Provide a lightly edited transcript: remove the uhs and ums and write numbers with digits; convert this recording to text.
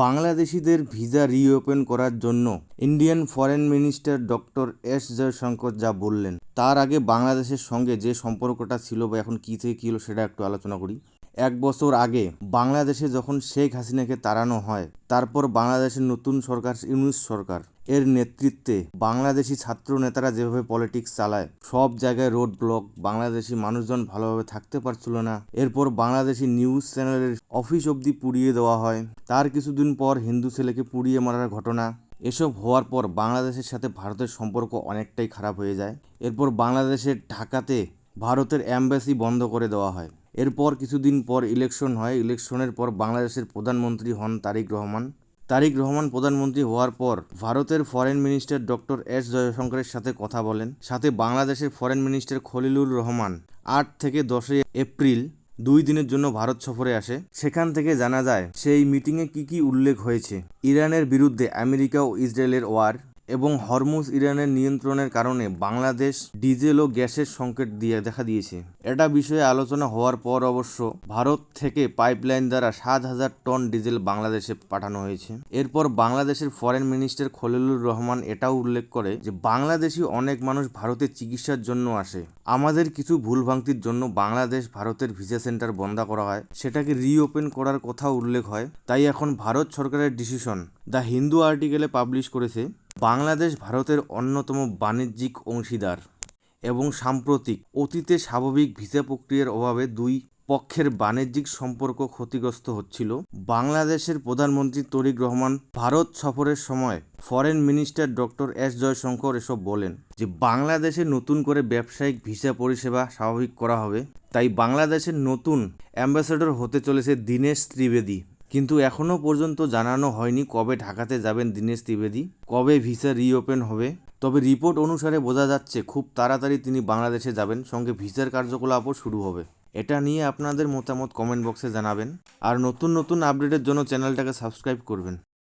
বাংলাদেশিদের visa reopen করার জন্য Indian foreign minister doctor S Jaishankar যা বললেন, তার আগে বাংলাদেশের সঙ্গে যে সম্পর্কটা ছিল বা এখন কী থেকে কী হলো সেটা একটু আলোচনা করি। 1 বছর আগে বাংলাদেশে যখন শেখ হাসিনাকে তাড়ানো হয়, তারপর বাংলাদেশের নতুন সরকার ইউনূস সরকার এর নেতৃত্বে বাংলাদেশি ছাত্র নেতারা যেভাবে পলিটিক্স চালায়, সব জায়গায় রোড ব্লক, বাংলাদেশি মানুষজন ভালোভাবে থাকতে পারছিল না। এরপর বাংলাদেশি নিউজ চ্যানেলের অফিস অবধি পুড়িয়ে দেওয়া হয়। তার কিছুদিন পর হিন্দু ছেলেকে পুড়িয়ে মারার ঘটনা। এসব হওয়ার পর বাংলাদেশের সাথে ভারতের সম্পর্ক অনেকটাই খারাপ হয়ে যায়। এরপর বাংলাদেশের ঢাকাতে ভারতের অ্যাম্বাসি বন্ধ করে দেওয়া হয়। এরপর কিছুদিন পর ইলেকশন হয়। ইলেকশনের পর বাংলাদেশের প্রধানমন্ত্রী হন তারেক রহমান। তারেক রহমান প্রধানমন্ত্রী হওয়ার পর ভারতের ফরেন মিনিস্টার ডক্টর এস জয়শঙ্করের সাথে কথা বলেন। সাথে বাংলাদেশের ফরেন মিনিস্টার খলিলুর রহমান 8 থেকে 10 এপ্রিল 2 দিনের জন্য ভারত সফরে আসে। সেখান থেকে জানা যায় সেই মিটিংয়ে কি কি উল্লেখ হয়েছে। ইরানের বিরুদ্ধে আমেরিকা ও ইসরায়েলের ওয়ার এবং হরমুজ ইরানের নিয়ন্ত্রণের কারণে বাংলাদেশ ডিজেল ও গ্যাসের সংকট দেখা দিয়েছে। এটা বিষয়ে আলোচনা হওয়ার পর অবশ্য ভারত থেকে পাইপলাইন দ্বারা 7,000 টন ডিজেল বাংলাদেশে পাঠানো হয়েছে। এরপর বাংলাদেশের ফরেন মিনিস্টার খলিলুর রহমান এটাও উল্লেখ করে যে বাংলাদেশি অনেক মানুষ ভারতে চিকিৎসার জন্য আসে। আমাদের কিছু ভুলভ্রান্তির জন্য বাংলাদেশ ভারতের ভিসা সেন্টার বন্ধ করা হয়, সেটাকে রিওপেন করার কথা উল্লেখ হয়। তাই এখন ভারত সরকারের ডিসিশন দ্য হিন্দু আর্টিকেলে পাবলিশ করেছে, বাংলাদেশ ভারতের অন্যতম বাণিজ্যিক অংশীদার এবং সাম্প্রতিক অতীতে স্বাভাবিক ভিসা প্রক্রিয়ার অভাবে দুই পক্ষের বাণিজ্যিক সম্পর্ক ক্ষতিগ্রস্ত হচ্ছিল। বাংলাদেশের প্রধানমন্ত্রী তারেক রহমান ভারত সফরের সময় foreign minister doctor S Jaishankar এসব বলেন যে বাংলাদেশে নতুন করে ব্যবসায়িক ভিসা পরিষেবা স্বাভাবিক করা হবে। তাই বাংলাদেশের নতুন অ্যাম্বাসেডর হতে চলেছে দীনেশ ত্রিবেদী। কিন্তু এখনও পর্যন্ত জানানো হয়নি কবে ঢাকাতে যাবেন দীনেশ ত্রিবেদী, কবে ভিসা রিওপেন হবে। তবে রিপোর্ট অনুসারে বোঝা যাচ্ছে খুব তাড়াতাড়ি তিনি বাংলাদেশে যাবেন, সঙ্গে ভিসার কার্যকলাপও শুরু হবে। এটা নিয়ে আপনাদের মতামত কমেন্ট বক্সে জানাবেন। আর নতুন নতুন আপডেটের জন্য চ্যানেলটাকে সাবস্ক্রাইব করবেন।